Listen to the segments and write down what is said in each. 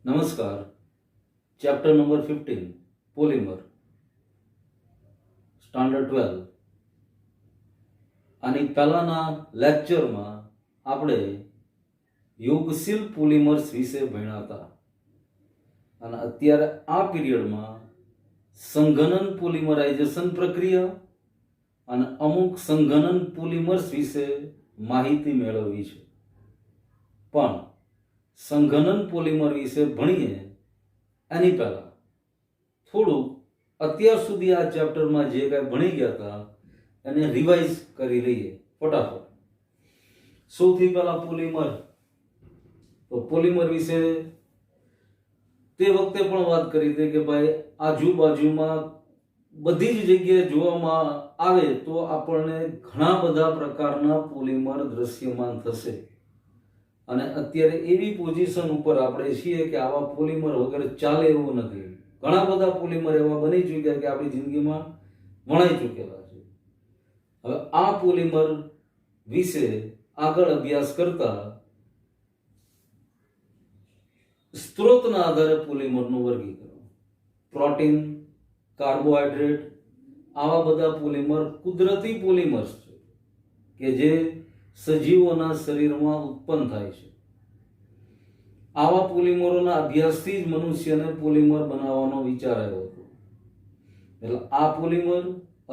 નમસ્કાર. Chapter number 15 polymer, standard 12. આની પહેલાના લેક્ચરમાં આપણે યોગશીલ પોલિમર્સ વિશે ભણ્યા હતા અને અત્યારે આ પીરિયડમાં સંઘનન પોલિમરાઇઝેશન પ્રક્રિયા અને અમુક સંઘનન પોલિમર્સ વિશે માહિતી મેળવવી છે. પણ સંઘનન પોલિમર વિશે ભણીએ એની પહેલા થોડુંક અત્યાર સુધી આ ચેપ્ટરમાં જે કાંઈ ભણી ગયા હતા એને રિવાઇઝ કરી લઈએ ફટાફટ. સૌથી પહેલા પોલિમર. તો પોલિમર વિશે તે વખતે પણ વાત કરી હતી કે ભાઈ આજુબાજુમાં બધી જ જગ્યાએ જોવામાં આવે તો આપણને ઘણા બધા પ્રકારના પોલિમર દ્રશ્યમાન થશે અને અત્યારે એવી પોઝિશન ઉપર આપણે છીએ કે આવા પોલિમર વગર ચાલે એવું નથી. ઘણા બધા પોલિમર એવા બની ચૂક્યા કે આપણી જિંદગીમાં વણાઈ ચૂકેલા છે. હવે આ પોલિમર વિશે આગળ અભ્યાસ કરતા સ્ત્રોતના આધારે પોલિમરનું વર્ગીકરણ. પ્રોટીન, કાર્બોહાઈડ્રેટ, આવા બધા પોલિમર કુદરતી પોલિમર્સ છે કે જે સજીવોના શરીરમાં ઉત્પન્ન થાય છે. આવા પોલિમરોના અભ્યાસથી જ મનુષ્યને પોલિમર બનાવવાનો વિચાર આવ્યો હતો. એટલે આ પોલિમર,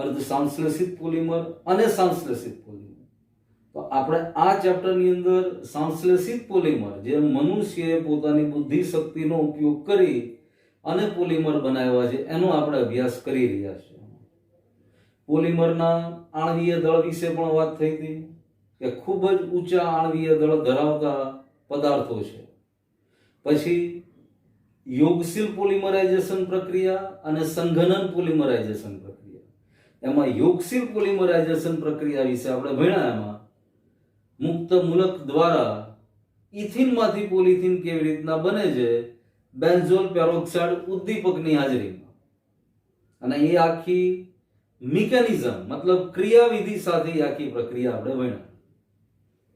અર્ધ સંશ્લેષિત પોલિમર અને સંશ્લેષિત પોલિમર. તો આપણે આ ચેપ્ટરની અંદર સંશ્લેષિત પોલિમર, જે મનુષ્યએ પોતાની બુદ્ધિ શક્તિનો ઉપયોગ કરી અને પોલિમર બનાવ્યા છે, એનો આપણે અભ્યાસ કરી રહ્યા છીએ. પોલિમરના આણ્વીય દળ વિશે પણ વાત થઈ હતી કે ખૂબ જ ઊંચા આણ્વીય દળ ધરાવતા પદાર્થો છે. પછી યોગશીલ પોલિમરાઇઝેશન પ્રક્રિયા અને સંઘનન પોલિમરાઇઝેશન પ્રક્રિયા. એમાં યોગશીલ પોલિમરાઇઝેશન પ્રક્રિયા વિશે આપણે ભણ્યા. એમાં મુક્ત મૂલક દ્વારા ઇથિનમાંથી પોલિથીન કેવી રીતના બને છે, બેન્ઝોલ પેરોક્સાઇડ ઉદ્દીપકની હાજરીમાં. અને એ આખી મિકેનિઝમ, મતલબ ક્રિયાવિધિ સાથે આખી પ્રક્રિયા આપણે ભણ્યા.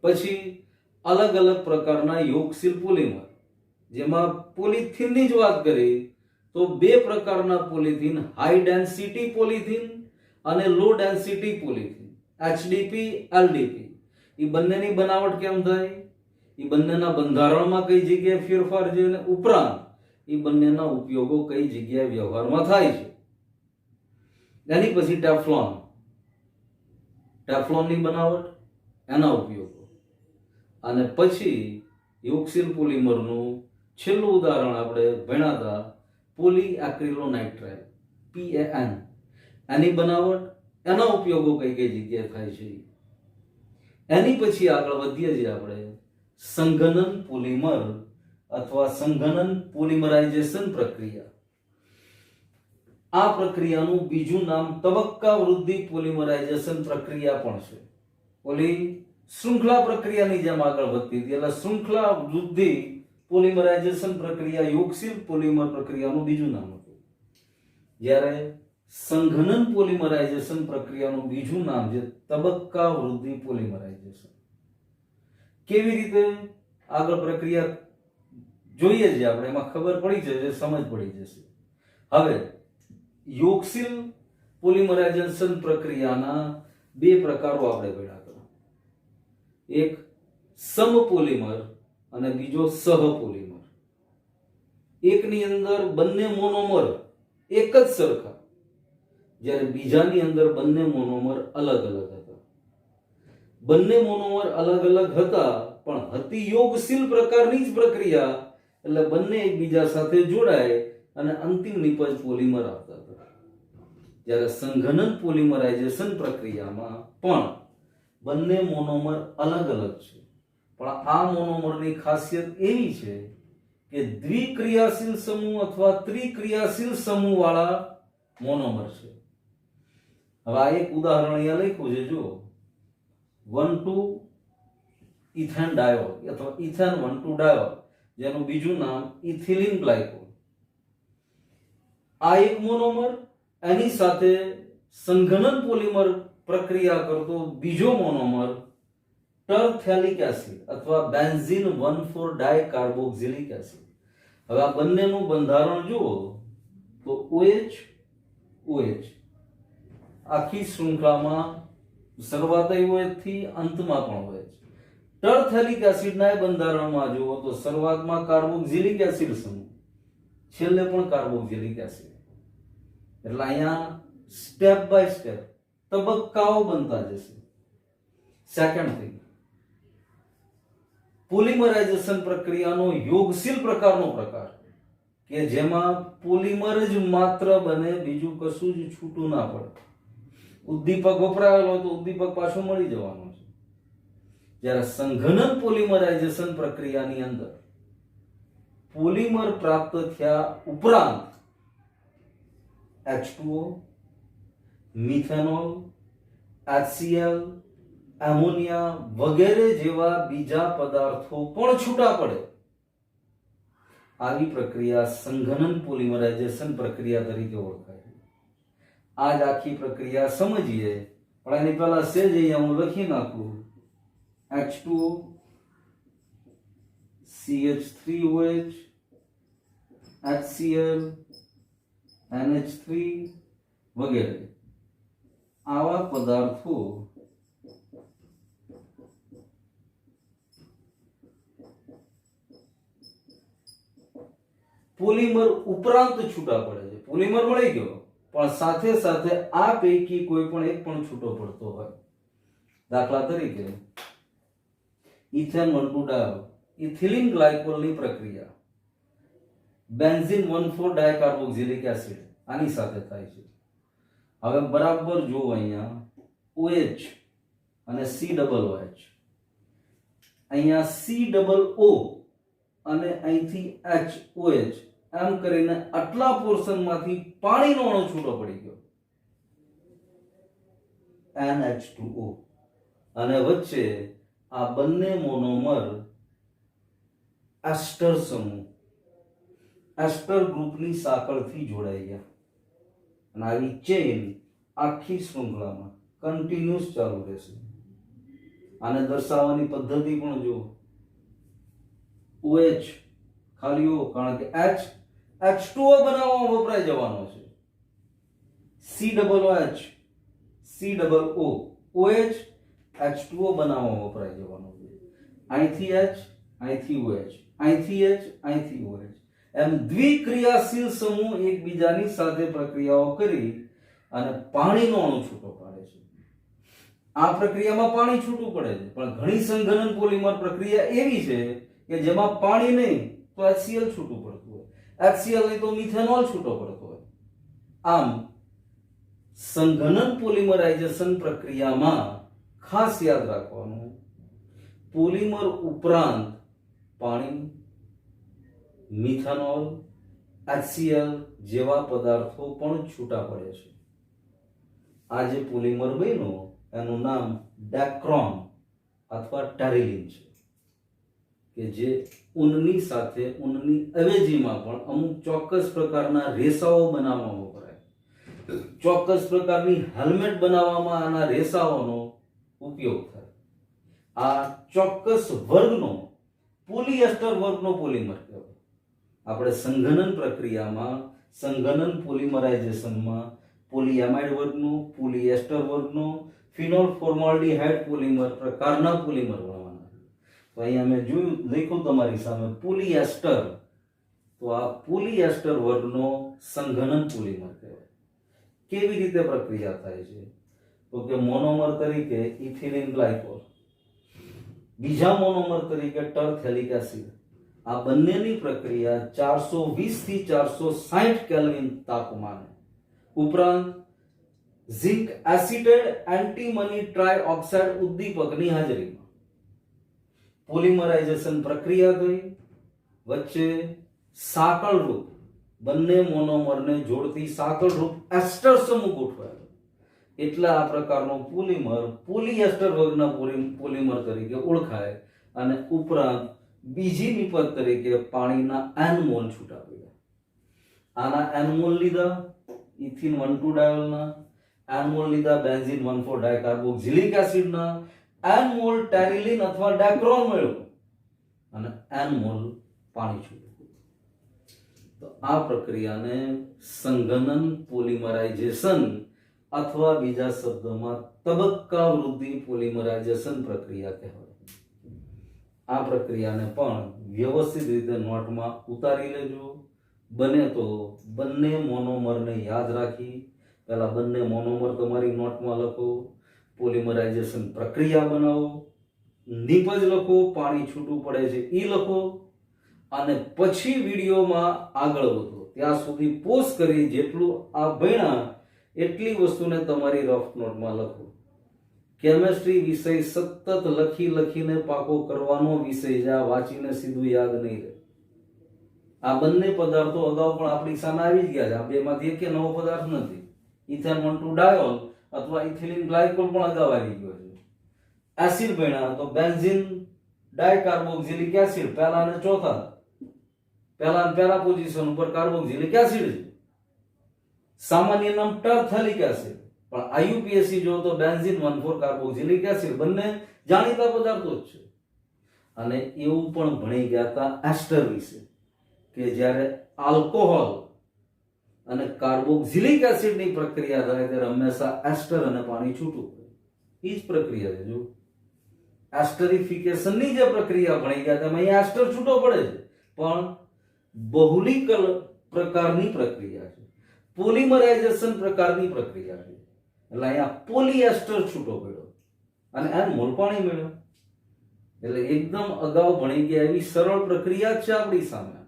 પછી અલગ અલગ પ્રકારના યોગશીલ પોલિમર, જેમાં પોલિથીનની જ વાત કરી તો બે પ્રકારના પોલિથીન, હાઈ ડેન્સિટી પોલિથીન અને લો ડેન્સિટી પોલિથીન, એચડીપી, એલડીપી. એ બંનેની બનાવટ કેમ થાય, એ બંનેના બંધારણમાં કઈ જગ્યાએ ફેરફાર છે અને ઉપરાંત એ બંનેના ઉપયોગો કઈ જગ્યાએ વ્યવહારમાં થાય છે. એની પછી ટેફલોન, ટેફલોનની બનાવટ, એના ઉપયોગો. અને પછી યોગશીલ પોલિમરનું છેલ્લું ઉદાહરણ આપણે ભણ્યા હતા, પોલીએક્રિલોનાઇટ્રાઇલ, PAN. એની બનાવટ, એના ઉપયોગો કઈ કઈ જગ્યાએ થાય છે. એની પછી આગળ વધીએ છીએ આપણે સંઘનન પોલિમર અથવા સંઘનન પોલિમરાઇઝેશન પ્રક્રિયા. આ પ્રક્રિયાનું બીજું નામ તબક્કા વૃદ્ધિ પોલિમરાઇઝેશન પ્રક્રિયા પણ છે. ઓલી શૃંખલા પ્રક્રિયાની જેમ આગળ વધતી હતી, એટલે શૃંખલા વૃદ્ધિ પોલિમરાઇઝેશન પ્રક્રિયા યોગશીલ પોલિમર પ્રક્રિયાનું બીજું નામ હતું. જ્યારે સંઘનન પોલિમરાઇઝેશન પ્રક્રિયાનું બીજું નામ છે તબક્કા વૃદ્ધિ પોલિમરાઇઝેશન. કેવી રીતે આગળ પ્રક્રિયા જોઈએ છે આપણે, એમાં ખબર પડી જશે, સમજ પડી જશે. હવે યોગશીલ પોલિમરાઇઝેશન પ્રક્રિયાના બે પ્રકારો આપણે ભણ્યા હતા. એક સમપોલિમર અને બીજો સહપોલિમર. એકની અંદર બંને મોનોમર એક જ સરખા, જ્યારે બીજાની અંદર બંને મોનોમર અલગ અલગ હતા. બંને મોનોમર અલગ અલગ હતા પણ હતી યોગશીલ પ્રકારની જ પ્રક્રિયા, એટલે બંને એકબીજા સાથે જોડાય અને અંતિમ નિપજ પોલિમર આવતા હતા. જ્યારે સંઘનન પોલિમરાઇઝેશન પ્રક્રિયામાં પણ બંને મોનોમર અલગ અલગ છે, પણ આ મોનોમરની ખાસિયત એવી છે કે દ્વિક્રિયાશીલ સમૂહ અથવા ત્રિક્રિયાશીલ સમૂહ વાળા મોનોમર છે. હવે આ એક ઉદાહરણ અહીંયા લખ્યું છે, જો 1,2 ઇથેન ડાયોલ અથવા ઇથેન 1,2 ડાયોલ, જેનું બીજું નામ ઇથિલિન ગ્લાયકોલ. આ એક મોનોમર, એની સાથે સંઘનન પોલિમર પ્રક્રિયા કરતો બીજો મોનોમર ટરફેલિક એસિડ અથવા બેન્ઝીન 1,4 ડાયકાર્બોક્સિલિક એસિડ. હવે આ બંનેનું બંધારણ જુઓ તો OH OH આખી શૃંખલામાં શરૂઆત OH થી અંતમાં પણ OH. ટર્થેલિક એસિડના બંધારણમાં જુઓ તો શરૂઆતમાં કાર્બોક્સિલિક એસિડ સમૂહ, છેલ્લે પણ કાર્બોક્સિલિક એસિડ. એટલે અહીંયા સ્ટેપ બાય સ્ટેપ તબક્કાઓ બનતા જશે. સેકન્ડ થિંગ, પોલિમરાઇઝેશન પ્રક્રિયાનો યોગશીલ પ્રકારનો પ્રકાર કે જેમાં પોલિમર જ માત્ર બને, બીજું કશું જ છૂટું ના પડે. ઉદ્દીપક વપરાયેલો તો ઉદ્દીપક પાછો મળી જવાનો છે. જ્યારે સંઘનન પોલિમરાઇઝેશન પ્રક્રિયાની અંદર પોલિમર પ્રાપ્ત થયા ઉપરાંત H2O, મિથેનોલ, HCl, એમોનિયા વગેરે જેવા બીજા પદાર્થો પણ છૂટા પડે. આવી પ્રક્રિયા સંઘનન પોલિમરાઇઝેશન પ્રક્રિયા તરીકે ઓળખાય. આ જ આખી પ્રક્રિયા સમજીએ, પણ એની પહેલા સેજ અહીંયા હું લખી નાખું H2O, CH3OH, HCl, NH3 વગેરે આવા પદાર્થો પોલિમર ઉપરાંત છૂટા પડે છે. પોલિમર મળી ગયો, પણ સાથે સાથે આ પૈકી કોઈ પણ એક પણ છૂટો પડતો હોય. દાખલા તરીકે ઇથેન 1,2-ડાયોલ ઇથિલિન ગ્લાયકોલની પ્રક્રિયા બેન્ઝીન 1,4 ડાયકાર્બોક્સિલિક એસિડ આની સાથે થાય છે. હવે બરાબર જુઓ અહીંયા OH અને COOH, અહીંયા COO અને અહીંથી HOH, એમ કરીને આટલા પોર્શનમાંથી પાણીનો અણુ છૂટો પડી ગયો NH2O, અને વચ્ચે આ બંને મોનોમર એસ્ટર સમૂહ, એસ્ટર ગ્રુપની સાંકળથી જોડાઈ ગયા. અને આવી ચેઇન આખી શૃંખલામાં કન્ટિન્યુઅસ ચાલુ રહેશે. આને દર્શાવવાની પદ્ધતિ પણ જુઓ. OH ખાલી O, કારણ કે H2O બનાવવામાં વપરાઈ જવાનો છે. COOH, COO, OH H2O બનાવવામાં વપરાઈ જવાનો છે. અહીંથી H, અહીંથી OH, અહીંથી H, અહીંથી OH, એમ દ્વિક્રિયાશીલ સમૂહ એકબીજાની સાથે પ્રક્રિયાઓ કરી અને પાણીનો અણુ છૂટો પાડે છે. આ પ્રક્રિયામાં પાણી છૂટું પડે છે, પણ ઘણી સંઘનન પોલિમર પ્રક્રિયા એવી છે કે જેમાં પાણી નહીં તો HCl છૂટું પડતું હોય, HCl નહીં તો મિથેનોલ છૂટો પડતો હોય. આમ સંઘનન પોલિમરાઇઝેશન પ્રક્રિયામાં ખાસ યાદ રાખવાનું, પોલિમર ઉપરાંત પાણી, મિથેનોલ, HCl જેવા પદાર્થો પણ છૂટા પડે છે. આ જે પોલિમર બન્યું એનું નામ ડેક્રોન અથવા ટેરિલિન છે, કે જે ઊનની સાથે ઊનની અવેજીમાં પણ અમુક ચોક્કસ પ્રકારના રેસાઓ બનાવવામાં વપરાય. ચોક્કસ પ્રકારની હેલ્મેટ બનાવવામાં આના રેસાઓનો ઉપયોગ થાય. આ ચોક્કસ વર્ગનો પોલિએસ્ટર વર્ગનો પોલિમર કહેવાય. આપણે સંઘનન પ્રક્રિયામાં, સંઘનન પોલિમરાઇઝેશનમાં પોલીએમાઇડ વર્ગનો, પોલિએસ્ટર વર્ગનો, ફિનોલ ફોર્માલ્ડિહાઇડ પોલિમર પ્રકારના પોલિમર ભણવાના. તો અહીંયા મેં જોયું, લખ્યું તમારી સામે પોલિએસ્ટર. તો આ પોલિએસ્ટર વર્ગનો સંઘનન પોલિમર કહેવાય. કેવી રીતે પ્રક્રિયા થાય છે? તો કે મોનોમર તરીકે ઇથિલિન ગ્લાયકોલ, બીજા મોનોમર તરીકે ટર્થેલિક એસિડ. આ બંનેની પ્રક્રિયા 420 થી 460 કેલ્વિન તાપમાને, ઉપરાંત ઝિંક એસિટેટ એન્ટીમની ટ્રાયઓક્સાઇડ ઉદ્દીપકની હાજરીમાં પોલિમરાઇઝેશન પ્રક્રિયા થઈ. વચ્ચે સાંકળરૂપ બંને મોનોમરને જોડતી સાંકળરૂપ એસ્ટર સમૂહ ગોઠવાયેલો, એટલે આ પ્રકારનો પોલિમર પોલિએસ્ટર વર્ગના પોલિમર તરીકે ઓળખાય. અને ઉપરાંત બીજી નિપજ તરીકે પાણીના N મોલ છૂટા પડ્યા. આના N મોલ લીધા ઇથિન 1,2-ડાયોલના, N મોલ લીધા બેન્ઝીન 1,4 ડાયકાર્બોક્સિલિક એસિડના, N મોલ ટેરિલિન અથવા ડેક્રોન મળ્યો, અને N મોલ પાણી છૂટ્યું. તો આ પ્રક્રિયાને સંઘનન પોલિમરાઇઝેશન અથવા બીજા શબ્દોમાં તબક્કા વૃદ્ધિ પોલિમરાઇઝેશન પ્રક્રિયા કહેવાય. આ પ્રક્રિયાને પણ વ્યવસ્થિત રીતે નોટમાં ઉતારી લેજો. બને તો બંને મોનોમરને યાદ રાખી પહેલા બંને મોનોમર તમારી નોટમાં લખો, પોલિમરાઇઝેશન પ્રક્રિયા બનાવો, નિપજ લખો, પાણી છૂટું પડે છે એ લખો, અને પછી વિડીયોમાં આગળ વધો. ત્યાં સુધી પોઝ કરી જેટલું આ ભણ્યા એટલી વસ્તુને તમારી રફ નોટમાં લખો. કેમેસ્ટ્રી વિષય સતત લખીને પાકો કરવાનો વિષય છે. આ વાંચીને સીધું યાદ નહીં રહે. આ બંને પદાર્થો અગાઉ પણ આપણી સામે આવી જ ગયા છે. આ બેમાંથી એક નવો પદાર્થ નથી. ઇથેનોલ ટુ ડાયોલ અથવા ઇથિલિન ગ્લાયકોલ પણ અગાઉ આવી ગયો છે. એસિડ ભણ્યા તો બેન્ઝીન ડાયકાર્બોક્સિલિક એસિડ પહેલા અને ચોથા, પહેલા પોઝિશન ઉપર કાર્બોક્સિલિક એસિડ છે. સામાન્ય નામ ટરથેલિક એસિડ, પણ આઈયુપીએસસી જો તો બેન્ઝીન 1,4 કાર્બોક્સિલિક એસિડ બંને જાણીતા પદાર્થો જ છે. અને એવું પણ ભણી ગયા હતા એસ્ટર વિશે કે જ્યારે આલ્કોહોલ અને કાર્બોક્સિલિક એસિડની પ્રક્રિયા થાય ત્યારે હંમેશા એસ્ટર અને પાણી છૂટું પડે. એ જ પ્રક્રિયા છે. જો એસ્ટરિફિકેશનની જે પ્રક્રિયા ભણી ગયા તેમાં અહીંયા એસ્ટર છૂટો પડે છે, પણ બહુલીકરણ પ્રકારની પ્રક્રિયા છે, પોલિમરાઇઝેશન પ્રકારની પ્રક્રિયા છે. એટલે અહીંયા પોલિએસ્ટર છૂટો પડ્યો અને એન મોલ પાણી મળ્યો. એટલે એકદમ અગાઉ ભણી ગયા એવી સરળ પ્રક્રિયા જ છે આપણી સામે,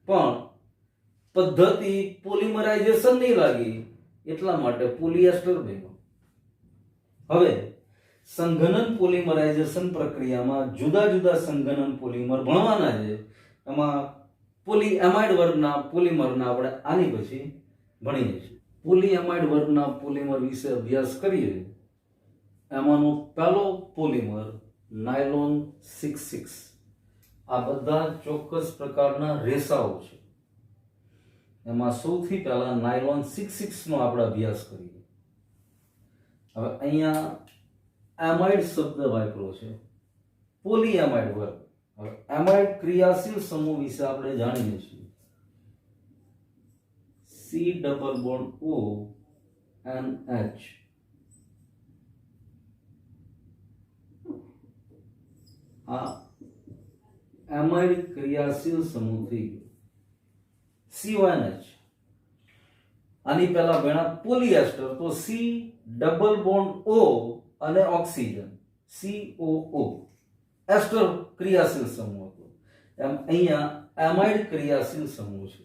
પણ પદ્ધતિ પોલિમરાઇઝેશન નહીં લાગી એટલા માટે પોલિએસ્ટર બન્યો. હવે સંઘનન પોલિમરાઇઝેશન પ્રક્રિયામાં જુદા જુદા સંઘનન પોલિમર ભણવાના છે. એમાં પોલીએમાઇડ વર્ગના પોલિમરના આપણે આની પછી ભણીએ છીએ. પોલીએમાઇડ વર્ગના પોલિમર વિશે અભ્યાસ કરીએ. એમાંનો પહેલો પોલિમર નાયલોન 66. આ બધા ચોક્કસ પ્રકારના રેસાઓ છે. એમાં સૌથી પહેલા નાયલોન 66 નો આપણે અભ્યાસ કરીએ. હવે અહીંયા એમાઇડ શબ્દ વાપર્યો છે, પોલીએમાઇડ વર્ગ. હવે એમાઇડ ક્રિયાશીલ સમૂહ વિશે આપણે જાણીએ છીએ. C double bond O NH. આ એમાઇડ ક્રિયાશીલ સમૂહ થઈ ગયો. CONH. આની પહેલા ભણ્યા પોલિએસ્ટર, તો C ડબલ બોન્ડ O અને ઓક્સિજન COO એસ્ટર ક્રિયાશીલ સમૂહ હતો. એમ અહીંયા એમાઇડ ક્રિયાશીલ સમૂહ છે.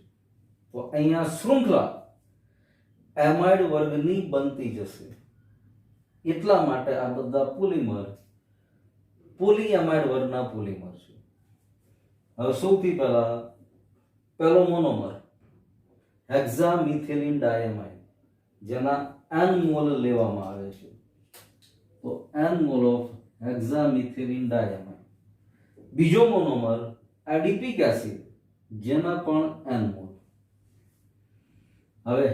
તો અહીંયા શૃંખલા એમાઇડ વર્ગની બનતી જશે. એટલા માટે આ બધા પોલિમર પોલીએમાઇડ વર્ગના પોલિમર છે. હવે સૌથી પહેલા પહેલો મોનોમર હેક્સામિથિલિન ડાયમાઇન, જેના n મોલ લેવામાં આવે છે. તો n મોલ ઓફ હેક્સામિથિલિન ડાયમાઇન. બીજો મોનોમર એડિપિક એસિડ, જેના પણ n મોલ. હવે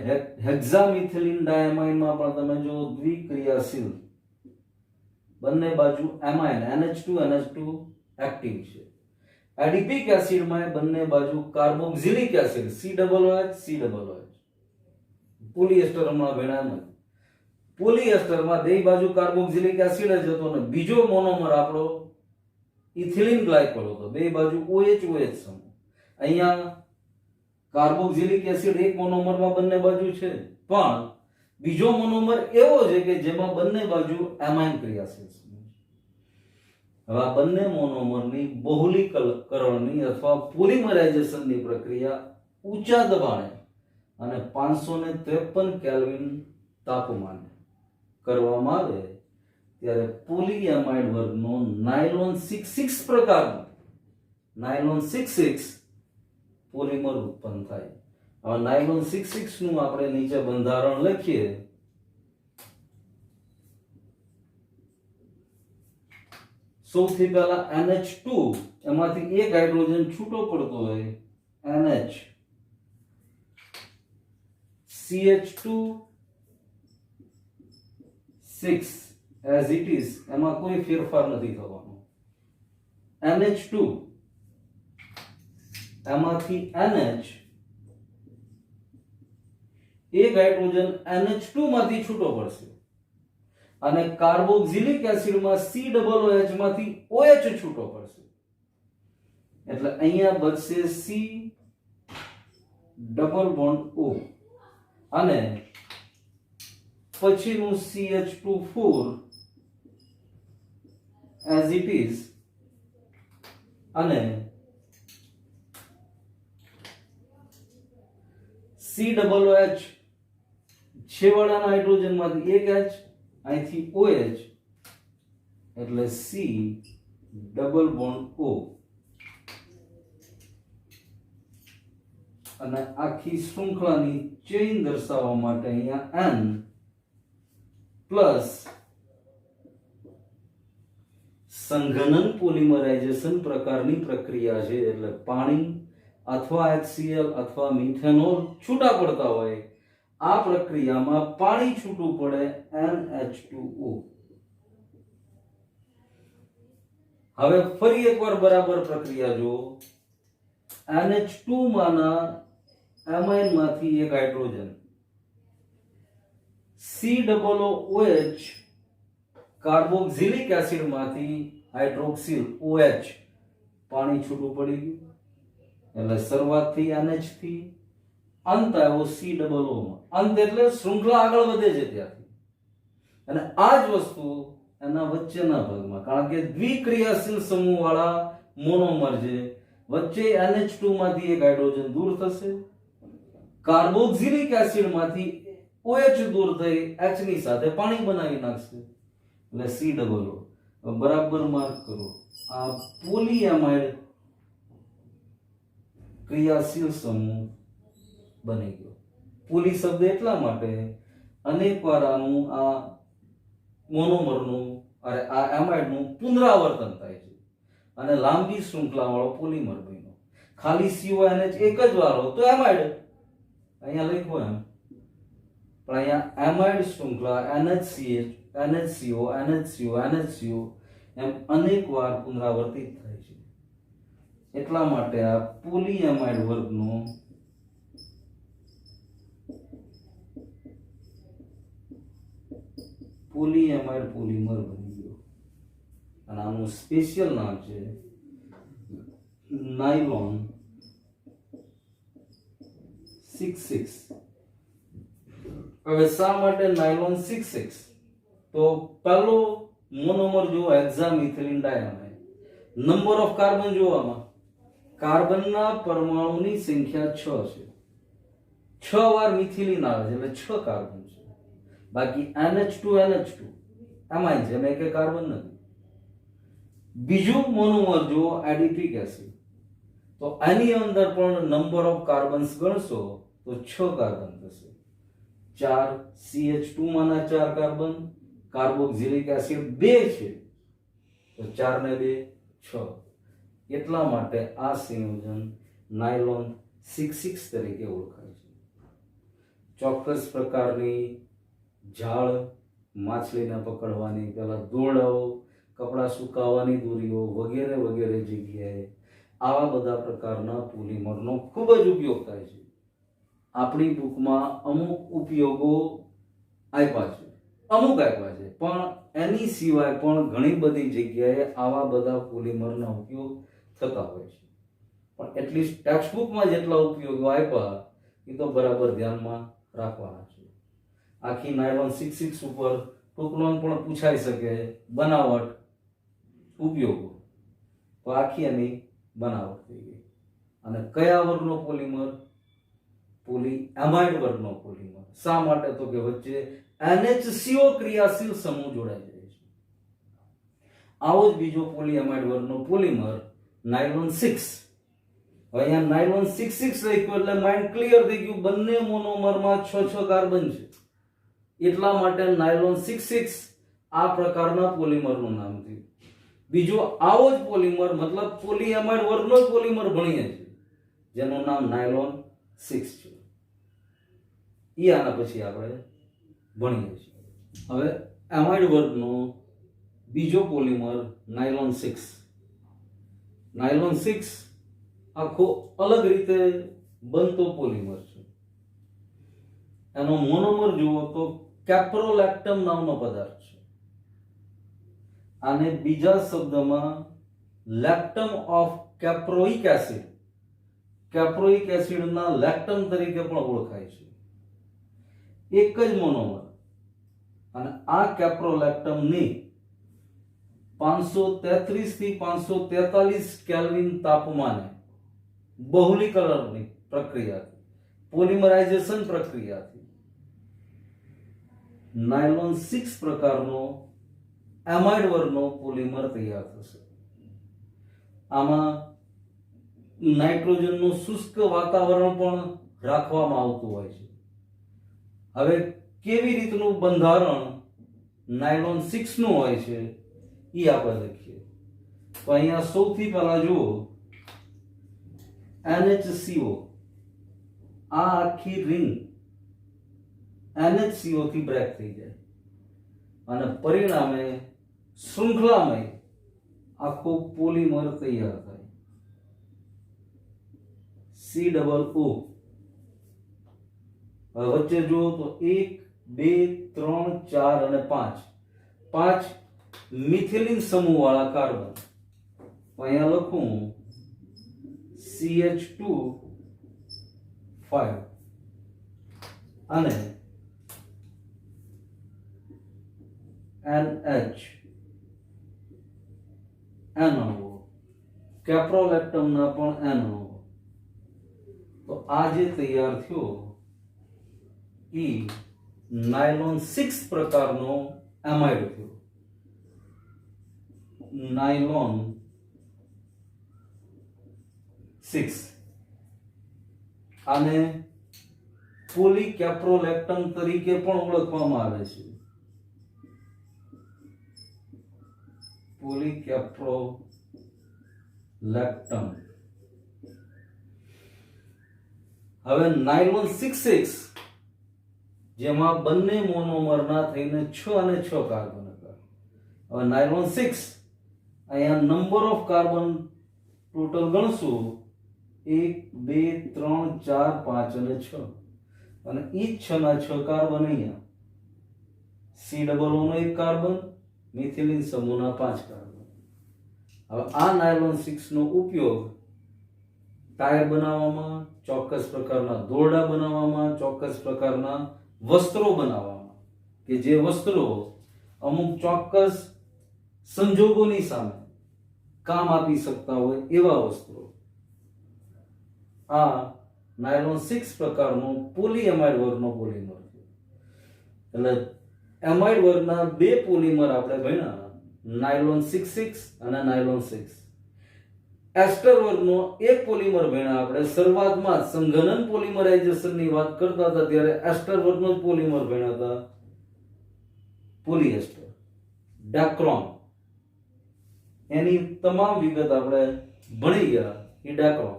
હેક્સામિથિલિન ડાયમાઇનમાં પણ તમે જો દ્વિક્રિયાશીલ બંને બાજુ એમાઇન NH2 એક્ટિવ છે. એડિપિક એસિડમાં બંને બાજુ કાર્બોક્સિલિક એસિડ COOH. પોલિએસ્ટર હમણાં ભણ્યા નથી. પોલિએસ્ટરમાં બે બાજુ કાર્બોક્સિલિક એસિડ જ હતો ને બીજો મોનોમર આપણો ઇથિલિન ગ્લાયકોલ હતો. બે બાજુ OH સમૂહ. અહીંયા કાર્બોક્સિલિક એસિડ એક મોનોમરમાં બંને બાજુ છે, પણ બીજો મોનોમર એવો છે કે જેમાં બંને બાજુ એમાઇન ક્રિયાશીલ સમૂહ. હવે આ બંને મોનોમરની બહુલીકરણની અથવા પોલિમરાઇઝેશનની પ્રક્રિયા ઊંચા દબાણે અને 553 કેલ્વિન તાપમાને કરવામાં આવે ત્યારે પોલીએમાઇડ વર્ગનો નાયલોન 66 પ્રકારનો નાયલોન 66 પોલિમર ઉત્પન્ન થાય. હવે નાયલોન 66 નું આપણે નીચે બંધારણ લખીએ. સૌથી પહેલા NH2, એમાંથી એક હાઇડ્રોજન છૂટો પડતો હોય NH, CH2 6 as it is, એમાં કોઈ ફેરફાર નથી થવાનો. NH2 એમાંથી NH એક હાઇડ્રોજન NH2 માંથી છૂટો પડશે અને કાર્બોક્સિલિક એસિડમાં COOH માંથી OH છૂટો પડશે, એટલે અહીંયા બચશે C ડબલ બોન્ડ O અને પછીનું CH2 as it is અને COOH છેવાડાના હાઇડ્રોજન માંથી એક H, અહીંથી OH એટલે C ડબલ બોન્ડ O અને આખી શૃંખલાની ચેઇન દર્શાવવા માટે અહીંયા N પ્લસ સંઘનન પોલિમરાઇઝેશન પ્રકારની પ્રક્રિયા છે, એટલે પાણી અથવા HCl અથવા મિથેનોલ છૂટા પડતા હોય, આ પ્રક્રિયામાં પાણી છૂટું પડે NH2O. હવે ફરી એકવાર બરાબર પ્રક્રિયા જો, NH2 માના એમાઇન માંથી એક હાઇડ્રોજન COOH કાર્બોક્સિલિક એસિડ માંથી હાઇડ્રોક્સિલ OH પાણી છૂટું પડી ગયું, એટલે શરૂઆતથી NH થી અંત આવ્યો COO માં. અંત એટલે શૃંખલા આગળ વધે છે ત્યાંથી, અને આ જ વસ્તુ એના વચ્ચેના ભાગમાં, કારણ કે દ્વિક્રિયાશીલ સમૂહ વાળા મોનોમર છે, વચ્ચે NH2 માંથી એક હાઇડ્રોજન દૂર થશે, કાર્બોક્સિલિક એસિડ માંથી OH દૂર થઈ H ની સાથે પાણી બનાવી નાખશે, એટલે COO. બરાબર માર્ક કરો, આ પોલીએમાઇડ ક્રિયાશીલ સમૂહ બની ગયો. પોલી શબ્દ એટલા માટે અનેકવાર આનું આ મોનોમરનું અરે આ એમાઇડનું પુનરાવર્તન થાય છે અને લાંબી શૃંખલા વાળો પોલિમર બન્યો. ખાલી CONH એક જ વાર હોય તો એમાઇડ, અહીંયા લખ્યું એમ, પણ અહીંયા એમાઇડ શૃંખલા NHCH NHCO NHCO NHCO એમ અનેક વાર પુનરાવર્તિત થાય છે, એટલા માટે આ પોલીએમાઇડ વર્ગનો પોલીએમાઇડ પોલિમર બની ગયો અને આનું સ્પેશિયલ નામ છે નાયલોન 66. હવે શા માટે નાયલોન 66? તો પહેલો મોનોમર જો હેક્સામિથિલિન ડાયમાઇન, નંબર ઓફ કાર્બન જોવામાં કાર્બનના પરમાણુની સંખ્યા 6 છે, 6 વાર મિથિલિન આવે છે એટલે 6 કાર્બન છે. બાકી NH2 એમાઇન છે, એમાં એક કાર્બન નથી. બીજું મોનોમર જો એડિપિક એસિડ, તો આની અંદર પણ નંબર ઓફ કાર્બન્સ ગણશો તો 6 કાર્બન થશે. 4 CH2 માના 4 કાર્બન, કાર્બોક્સિલિક એસિડ 2 છે તો 4 ને 2 6, એટલા માટે આ સંયોજન નાયલોન 66 તરીકે ઓળખાય છે. ચોક્કસ પ્રકારની ઝાડ, માછલીને પકડવાની પેલા દોરડાઓ, કપડા સુકાવવાની દોરીઓ વગેરે વગેરે જગ્યાએ આવા બધા પ્રકારના પોલિમરનો ખૂબ જ ઉપયોગ થાય છે. આપણી બુકમાં અમુક ઉપયોગો આપ્યા છે, પણ એની સિવાય પણ ઘણી બધી જગ્યાએ આવા બધા પોલિમરના ઉપયોગ થતા હોય છે. પણ એટલીસ્ટ ટેક્સ્ટબુકમાં જેટલા ઉપયોગો આપ્યા એ તો બરાબર ધ્યાનમાં રાખવાના છે. આખી નાયલોન 66 ઉપર ટૂંકનોંધ પણ પૂછાઈ શકે, બનાવટ, ઉપયોગો, તો આખી એની બનાવટ થઈ ગઈ. અને કયા વર્ગનો પોલિમર? પોલીએમાઇડ વર્ગનો પોલિમર. શા માટે? તો કે વચ્ચે NHCO ક્રિયાશીલ સમૂહ જોડાઈ જાય છે. આવો જ બીજો પોલીએમાઇડ વર્ગનો પોલિમર નાયલોન 6. હવે અહીંયા નાયલોન 66 લખ્યું એટલે માઇન્ડ ક્લિયર થઈ ગયું, બંને મોનોમરમાં 6 કાર્બન છે, એટલા માટે નાયલોન 66 આ પ્રકારના પોલિમરનું નામ થયું. બીજો આવો જ પોલિમર, મતલબ પોલીએમાઇડ વર્ગનો જ પોલિમર ભણીએ છીએ જેનું નામ નાયલોન 6 છે, એ આના પછી આપણે ભણીએ છીએ. હવે એમાઇડ વર્ગનો બીજો પોલિમર નાયલોન 6. નાયલોન 6 આખો અલગ રીતે બનતો પોલિમર છે. એનો મોનોમર જુઓ તો કેપ્રોલેક્ટમ નામનો પદાર્થ છે. આને બીજા શબ્દમાં લેક્ટમ ઓફ કેપ્રોઇક એસિડ, કેપ્રોઇક એસિડના લેક્ટમ તરીકે પણ ઓળખાય છે. એક જ મોનોમર અને આ કેપ્રોલેક્ટમની 533 થી 543 કેલ્વિન તાપમાને બહુલીકરણની પ્રક્રિયાથી, પોલિમરાઇઝેશન પ્રક્રિયાથી નાયલોન 6 પ્રકારનો એમાઇડ વર્ગનો પોલિમર તૈયાર થશે. આમાં નાઇટ્રોજનનું શુષ્ક વાતાવરણ પણ રાખવામાં આવતું હોય છે. હવે કેવી રીતનું બંધારણ નાયલોન 6 નું હોય છે એ આપણે લખીએ. તો અહીંયા સૌથી પહેલા જુઓ NHCO, આ આખી રિંગ NHCO થી બ્રેક થઈ જાય અને પરિણામે શૃંખલામય આખો પોલિમર તૈયાર થાય. COO. વચ્ચે જુઓ તો 1, 2, 3, 4 અને 5 મિથિલિન સમૂહ વાળા કાર્બન. અહીંયા લખું CH2 5 અને NH NO, કેપ્રોલેક્ટમના પણ NO. તો આ જે તૈયાર થયો એ નાયલોન 6 પ્રકારનો એમાઇડ થયો. નાયલોન 6 આને પોલીકેપ્રોલેક્ટમ તરીકે પણ ઓળખવામાં આવે છે. પોલીકેપ્રોલેક્ટમ. હવે નાયલોન 6 જેમાં બંને મોનોમરના થઈને 6 અને 6 કાર્બન હતા. હવે નાયલોન 6 અહીંયા નંબર ઓફ કાર્બન ટોટલ ગણશું 1, 2, 3, 4, 5 અને 6 અને ઈ 6 ના 6 કાર્બન અહીંયા. COO નો એક કાર્બન, મિથિલિન સમૂહના 5 કાર્બન. હવે આ નાયલોન 6 નો ઉપયોગ ટાયર બનાવવામાં, ચોક્કસ પ્રકારના દોરડા બનાવવામાં, ચોક્કસ પ્રકારના વસ્ત્રો બનાવવામાં, કે જે વસ્ત્રો અમુક ચોક્કસ સંજોગોની સામે કામ આપી શકતા હોય એવા વસ્ત્રો. આ નાયલોન 6 પ્રકારનો પોલીએમાઇડ વર્ગનો પોલિમર છે. એટલે એમાઇડ વર્ગના બે પોલિમર આપણે ભણ્યા, નાયલોન 6 અને નાયલોન 6. એસ્ટર વર્ગનો એક પોલિમર ભણ્યા આપણે. શરૂઆતમાં સંઘનન પોલિમરાઇઝેશનની વાત કરતા હતા ત્યારે એસ્ટર વર્ગનો જ પોલિમર ભણ્યા હતા, પોલિએસ્ટર, ડાક્રોન. એની તમામ વિગત આપણે ભણી ગયા એ ડાક્રોન.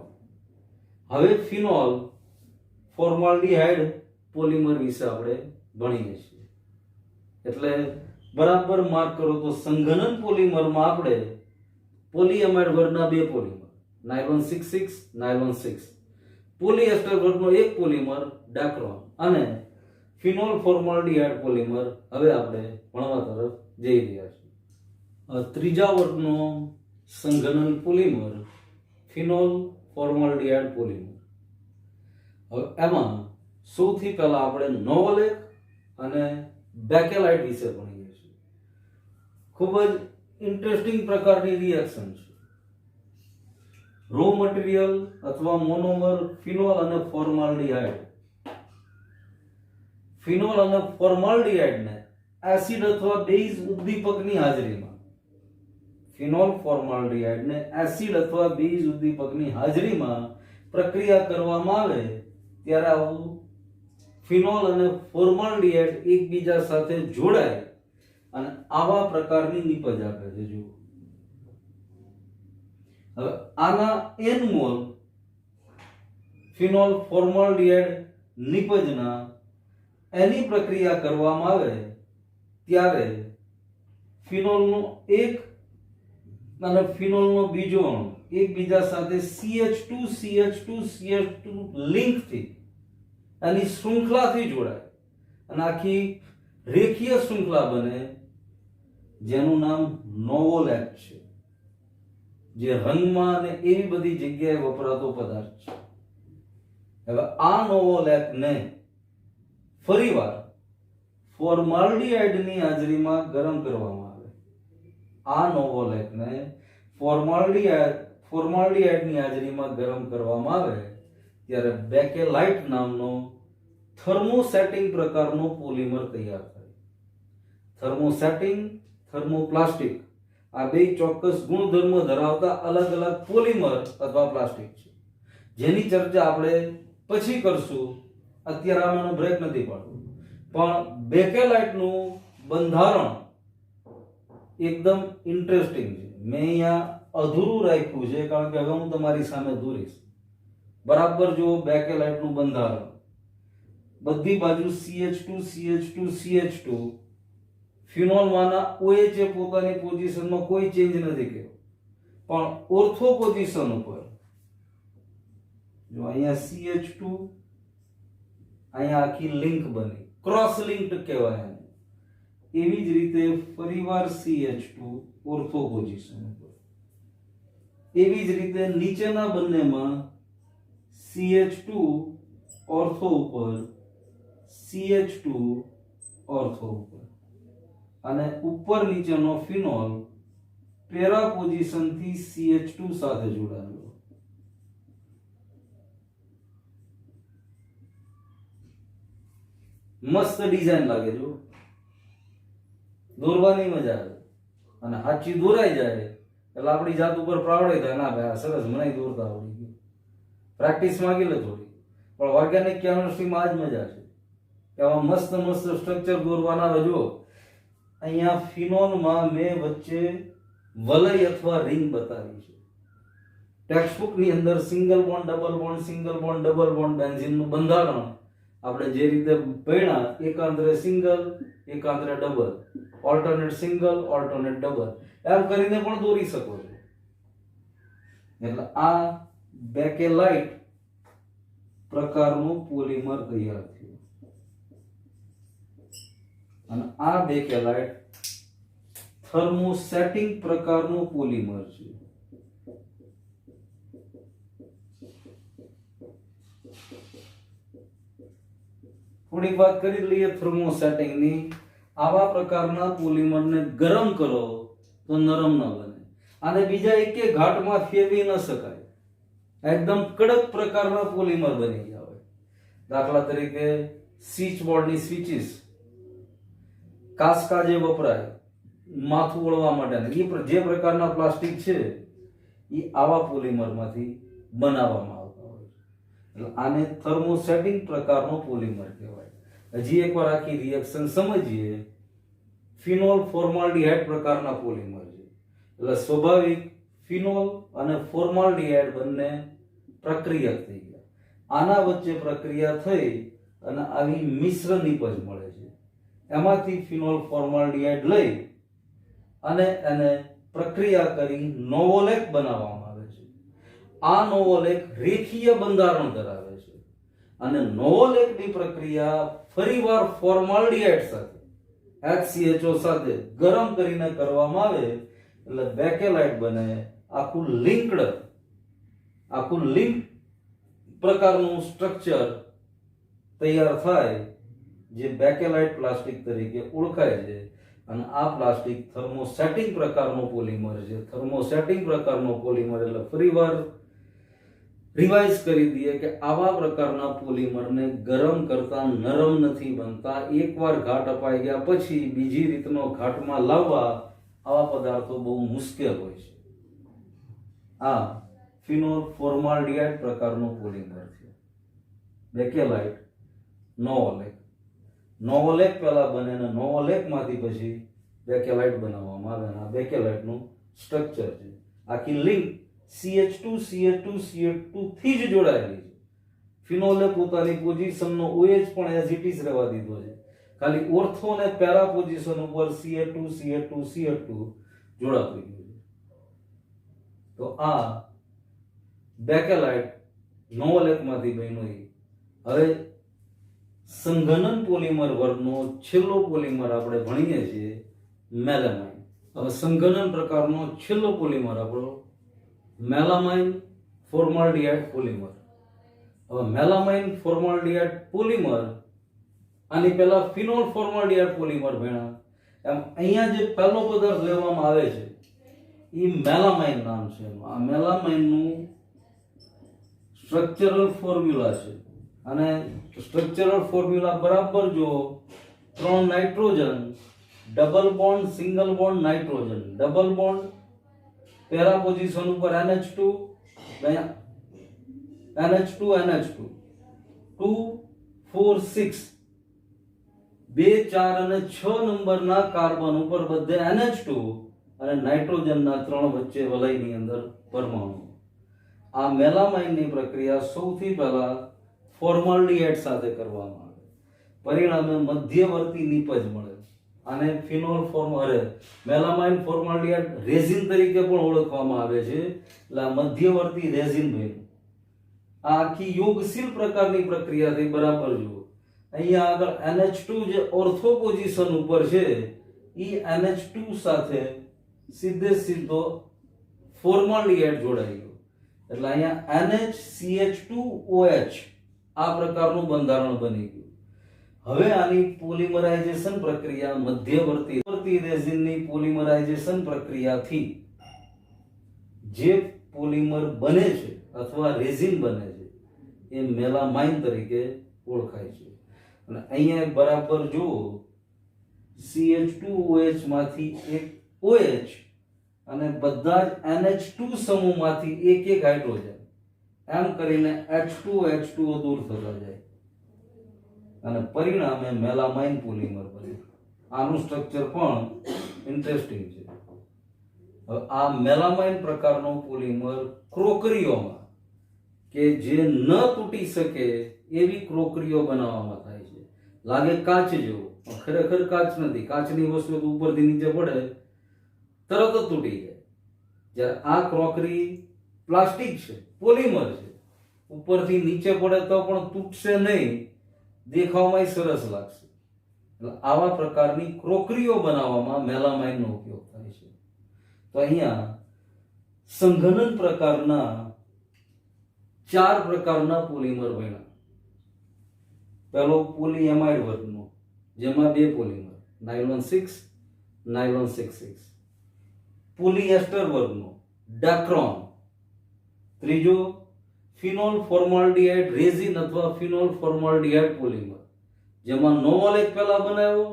હવે ફિનોલ ફોર્માલ્ડિહાઇડ પોલિમર વિશે આપણે ભણીએ છીએ. એટલે બરાબર માર્ક કરો તો સંઘનન પોલિમરમાં આપણે પોલીએમાઇડ વર્ગના બે પોલિમર, નાયલોન 6, નાયલોન 6, પોલિએસ્ટર વર્ગનો એક પોલિમર ડાક્રોન અને ફિનોલ ફોર્માલ્ડિહાઇડ પોલિમર હવે આપણે ભણવા તરફ જઈ રહ્યા છીએ. ત્રીજા વર્ગનો સંઘનન પોલિમર ફિનોલ ફોર્માલ્ડિહાઇડ પોલિમર. હવે એમાં સૌથી પહેલા આપણે નોવોલેક અને બેકેલાઇટ વિશે ભણીએ છીએ. ખૂબ જ ઇન્ટરેસ્ટિંગ પ્રકારની રિએક્શન છે. રો મટીરિયલ અથવા મોનોમર ફિનોલ અને ફોર્માલ્ડિહાઇડ. ફિનોલ અને ફોર્માલ્ડિહાઇડને એસિડ અથવા બેઝ ઉદ્દીપકની હાજરીમાં, ફિનોલ ફોર્માલ્ડિહાઇડને એસિડ અથવા બેઝ ઉદ્દીપકની હાજરીમાં પ્રક્રિયા કરવામાં આવે ત્યારે આવું ફિનોલ અને ફોર્માલ્ડિહાઇડ એકબીજા સાથે જોડાય અને આવા પ્રકારની નિપજ આપે છે. જુઓ, હવે આના n મોલ ફિનોલ ફોર્માલ્ડિહાઇડ નિપજના એની પ્રક્રિયા કરવામાં આવે ત્યારે ફિનોલનો એક અને ફિનોલનો બીજો અણુ એકબીજા સાથે CH2 CH2 CH2 લિંકથી એની શૃંખલાથી જોડાય અને આખી રેખીય શૃંખલા બને, જેનું નામ નોવોલેક છે, જે રંગમાં અને એવી બધી જગ્યાએ વપરાતો પદાર્થ છે. હવે આ નોવોલેકને ફરીવાર ફોર્માલ્ડિહાઇડની હાજરીમાં ગરમ કરવામાં આવે. આ નોવોલેકને ફોર્માલ્ડિહાઇડની હાજરીમાં ગરમ કરવામાં આવે ત્યારે બેકેલાઇટ નામનો થર્મોસેટિંગ પ્રકારનો પોલિમર તૈયાર થાય. થર્મોસેટિંગ, થર્મોપ્લાસ્ટિક આ બે ચોક્કસ ગુણધર્મ ધરાવતા અલગ અલગ પોલિમર અથવા પ્લાસ્ટિક છે, જેની ચર્ચા આપણે પછી કરશું. અત્યારે આમાંનો બ્રેક નથી પાડવું. પણ બેકેલાઇટનું બંધારણ એકદમ ઇન્ટરેસ્ટિંગ છે. મેં અહીંયા અધૂરું રાખ્યું છે કારણ કે હવે હું તમારી સામે દોરીશ. બરાબર જુઓ બેકેલાઇટનું બંધારણ. બધી બાજુ CH2 CH2 CH2. ફિનોલમાંના OH એ પોતાની પોઝિશનમાં કોઈ ચેન્જ નથી કર્યો, પણ ઓર્થો પોઝિશન ઉપર જો અહીંયા CH2, અહીંયા આખી લિંક બની, ક્રોસ લિંક્ડ કહેવાય એને. એવી જ રીતે ફરીવાર CH2 ઓર્થો પોઝિશન ઉપર. એવી જ રીતે નીચેના બંનેમાં CH2 ઓર્થો ઉપર, CH2 ઓર્થો ઉપર, અને ઉપર નીચેનો ફિનોલ પેરા પોઝિશનથી CH2 સાથે જોડાયેલો. મસ્ત ડિઝાઇન લાગે જો, દોરવાની મજા આવે અને સાચી દોરાઈ જાય એટલે આપણી જાત ઉપર પ્રાઉડ થાય, ના ભાઈ આ સરસ મને દોરતા આવડી ગયું. પ્રેક્ટિસ માંગી લે થોડી, પણ ઓર્ગેનિક કેમિસ્ટ્રીમાં જ મજા છે. એવા મસ્ત મસ્ત સ્ટ્રક્ચર દોરવાના રજો. અહીંયા ફિનોલમાં મેં વચ્ચે વલય અથવા રિંગ બતાવી છે. ટેક્સ્ટબુકની અંદર single bond, double bond, single bond, double bond બેન્ઝીનનું બંધારણ આપણે જે રીતે ભણ્યા, એકાંતરે સિંગલ, એકાંતરે double, alternate single, alternate double, એમ કરીને પણ દોરી શકો છો. એટલે આ બેકેલાઇટ પ્રકારનું પોલિમર તૈયાર થયું. અને આ બેકેલાઇટ થર્મોસેટિંગ પ્રકારનું પોલિમર છે. થોડીક વાત કરી લઈએ થર્મોસેટિંગની. આવા પ્રકારના પોલિમરને ગરમ કરો તો નરમ ન બને. આને બીજા એક ઘાટમાં ફેરવી ન શકાય. એકદમ કડક પ્રકારના પોલિમર બની જાય. દાખલા તરીકે સ્વિચ બોર્ડની સ્વિચીસ, કાસ્કા જે વપરાય માથું ઓળવા માટે, જે પ્રકારના પ્લાસ્ટિક છે એ આવા પોલિમરમાંથી બનાવવામાં આવતા હોય છે. એટલે આને થર્મોસેટિંગ પ્રકારનો પોલિમર કહેવાય. હજી એકવાર આખી રિએક્શન સમજીએ. ફિનોલ ફોર્માલ્ડિહાઇડ પ્રકારના પોલિમર છે. એટલે સ્વાભાવિક ફિનોલ અને ફોર્માલ્ડિહાઇડ બંને પ્રક્રિયા થઈ ગયા. આના વચ્ચે પ્રક્રિયા થઈ અને આવી મિશ્ર નિપજ મળે છે. એમાંથી ફિનોલ ફોર્માલ્ડિહાઇડ લઈ અને એને પ્રક્રિયા કરી નોવોલેક બનાવવામાં આવે છે. આ નોવોલેક રેખીય બંધારણ ધરાવે છે અને નોવોલેકની પ્રક્રિયા ફરીવાર ફોર્માલ્ડિહાઇડ સાથે, HCHO સાથે ગરમ કરીને કરવામાં આવે એટલે બેકેલાઇટ બને. આખું લિંક પ્રકારનું સ્ટ્રક્ચર તૈયાર થાય, જે બેકેલાઇટ પ્લાસ્ટિક તરીકે ઓળખાય છે. અને આ પ્લાસ્ટિક થર્મોસેટિંગ પ્રકારનો પોલિમર છે. થર્મોસેટિંગ પ્રકારનો પોલિમર એટલે ફરીવાર રિવાઇઝ કરી દઈએ કે આવા પ્રકારના પોલિમરને ગરમ કરતા નરમ નથી બનતા. એકવાર ઘાટ અપાઈ ગયા પછી બીજી રીતનો ઘાટમાં લાવવા આવા પદાર્થો બહુ મુશ્કેલ હોય છે. આ ફિનોલ ફોર્માલ્ડિહાઇડ પ્રકારનો પોલિમર છે. બેકેલાઇટ, નોવોલેક. નોવોલેક પહેલા બને અને નોવોલેકમાંથી પછી બેકેલાઇટ બનાવવામાં આવે. આ બેકેલાઇટનું સ્ટ્રક્ચર છે. આખી લિંક CH2 CH2 CH2 થી જ જોડાયેલી છે. ફિનોલે પોતાની પોઝિશનનો OH પણ એઝ ઇટ ઇઝ રહેવા દીધો છે. ખાલી ઓર્થો અને પેરા પોઝિશન ઉપર CH2 CH2 CH2 જોડાતું ગયું છે. તો આ બેકેલાઇટ નોવોલેકમાંથી બન્યું. હવે સંઘનન પોલિમર વર્ગનો છેલ્લો પોલિમર આપણે ભણીએ છીએ મેલામાઇન. હવે સંઘનન પ્રકારનો છેલ્લો પોલિમર આપણો મેલામાઇન ફોર્માલ્ડિહાઇડ પોલિમર. હવે મેલામાઇન ફોર્માલ્ડિહાઇડ પોલિમર આની પહેલા ફિનોલ ફોર્માલ્ડિહાઇડ પોલિમર ભણ્યા. એમ અહીંયા જે પહેલો પદાર્થ લેવામાં આવે છે એ મેલામાઇન નામ છે. આ મેલામાઇનનું સ્ટ્રક્ચરલ ફોર્મ્યુલા છે અને સ્ટ્રક્ચરલ ફોર્મ્યુલા બરાબર જો 3 nitrogen, double bond, single bond, nitrogen, double bond, para position ઉપર NH2, NH2, NH2, 2, 4, 6, 2, 4 અને 6 નંબરના કાર્બન ઉપર બધે NH2 અને નાઇટ્રોજનના 3 વચ્ચે વલયની અંદર પરમાણુ. આ મેલામાઇનની પ્રક્રિયા સૌથી પહેલા ફોર્માલ્ડિહાઇડ સાથે કરવામાં આવે, પરિણામે મધ્યવર્તી નિપજ મળે. આને ફિનોલ મેલામાઇન ફોર્માલ્ડિહાઇડ રેઝિન તરીકે પણ ઓળખવામાં આવે છે. એટલે આ મધ્યવર્તી રેઝિન બન્યું. આ આખી યોગશીલ પ્રકારની પ્રક્રિયા થઈ. બરાબર જુઓ, અહીંયા આગળ NH2 જે ઓર્થો પોઝિશન ઉપર છે એ NH2 સાથે સીધો ફોર્માલ્ડિહાઇડ જોડાઈ ગયો. એટલે અહીંયા NHCH2OH આ પ્રકારનું બંધારણ બની ગયું. હવે આની પોલિમરાઇઝેશન પ્રક્રિયા મધ્યવર્તી રેઝિનની પોલિમરાઇઝેશન પ્રક્રિયાથી જે પોલિમર બને છે અથવા રેઝિન બને છે એ મેલામાઇન તરીકે ઓળખાય છે. અને અહીંયા બરાબર જુઓ, CH2OH માંથી એક OH અને બધા જ NH2 સમૂહમાંથી એક હાઇડ્રોજન, એમ કરીને H2O દૂર થતા જાય અને પરિણામે મેલામાઇન પોલિમર બને. આનું સ્ટ્રક્ચર પણ ઇન્ટરેસ્ટિંગ છે. આ મેલામાઇન પ્રકારનો પોલિમર ક્રોકરીઓમાં કે જે ન તૂટી શકે એવી ક્રોકરીઓ બનાવવામાં થાય છે. લાગે કાચ જેવો, ખરેખર કાચ નથી. કાચની વસ્તુ ઉપરથી નીચે પડે તરત જ તૂટી જાય. જ્યારે આ ક્રોકરી પ્લાસ્ટિક છે, પોલિમર છે, ઉપરથી નીચે પડે તો પણ તૂટશે નહીં, દેખાવમાં સરસ લાગશે. એટલે આવા પ્રકારની ક્રોકરીઓ બનાવવામાં મેલામાઇનનો ઉપયોગ થાય છે. તો અહીંયા સંઘનન પ્રકારના 4 પ્રકારના પોલિમર બન્યા. પહેલો પોલીએમાઇડ વર્ગનો, જેમાં 2 પોલિમર, નાયલોન 6, નાયલોન 6,6. પોલિએસ્ટર વર્ગનો, ડાક્રોન. ત્રીજો ફિનોલ ફોર્માલ્ડિહાઇડ રેઝિન અથવા ફિનોલ ફોર્માલ્ડિહાઇડ પોલિમર, જેમાં નોવલ એક પહેલા બનાવ્યો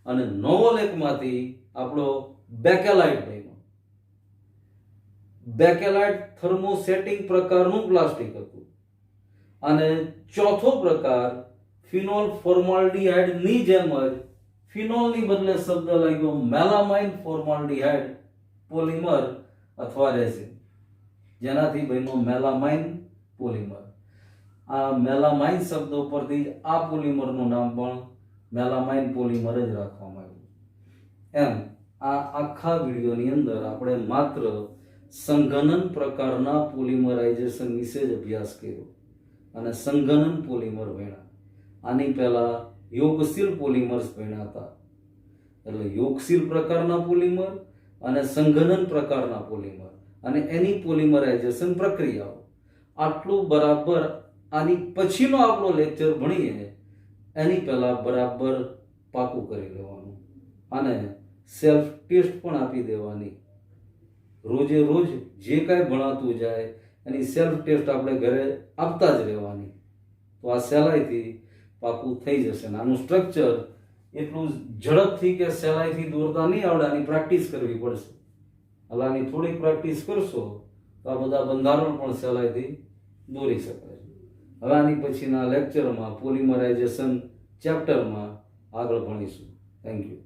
અને નોવલ એકમાંથી આપણો બેકેલાઇટ બન્યો. બેકેલાઇટ થર્મોસેટિંગ પ્રકારનું પ્લાસ્ટિક હતું. અને ચોથો પ્રકાર ફિનોલ ફોર્માલ્ડિહાઇડ ની જેમ જ ફિનોલની બદલે શબ્દ લાગ્યો મેલામાઇન ફોર્માલ્ડિહાઇડ પોલિમર અથવા રેઝિન, જેનાથી બન્યો મેલામાઇન પોલિમર. આ મેલામાઇન શબ્દ પરથી આ પોલિમરનું નામ પણ મેલામાઇન પોલિમર જ રાખવામાં આવ્યું. એમ આ આખા વિડીયોની અંદર આપણે માત્ર સંઘનન પ્રકારના પોલિમરાઇઝેશન વિશે જ અભ્યાસ કર્યો અને સંઘનન પોલિમર ભણ્યા. આની પહેલા યોગશીલ પોલિમર્સ ભણ્યા હતા. એટલે યોગશીલ પ્રકારના પોલિમર અને સંઘનન પ્રકારના પોલિમર અને એની પોલિમરાઇઝેશન પ્રક્રિયાઓ, આટલું બરાબર આની પછીનો આપણો લેક્ચર ભણીએ એની પહેલા બરાબર પાકું કરી લેવાનું અને સેલ્ફ ટેસ્ટ પણ આપી દેવાની. રોજે રોજ જે કાંઈ ભણાતું જાય એની સેલ્ફ ટેસ્ટ આપણે ઘરે આપતા જ રહેવાની. તો આ સહેલાઈથી પાકું થઈ જશે. આનું સ્ટ્રક્ચર એટલું ઝડપથી કે સહેલાઈથી દોરતા નહીં આવડે, આની પ્રેક્ટિસ કરવી પડશે. એટલે આની થોડીક પ્રેક્ટિસ કરશો તો આ બધા બંધારણ પણ સહેલાઈથી દોરી શકાય છે. હવે આની પછીના લેક્ચરમાં પોલિમરાઇઝેશન ચેપ્ટરમાં આગળ ભણીશું. Thank you.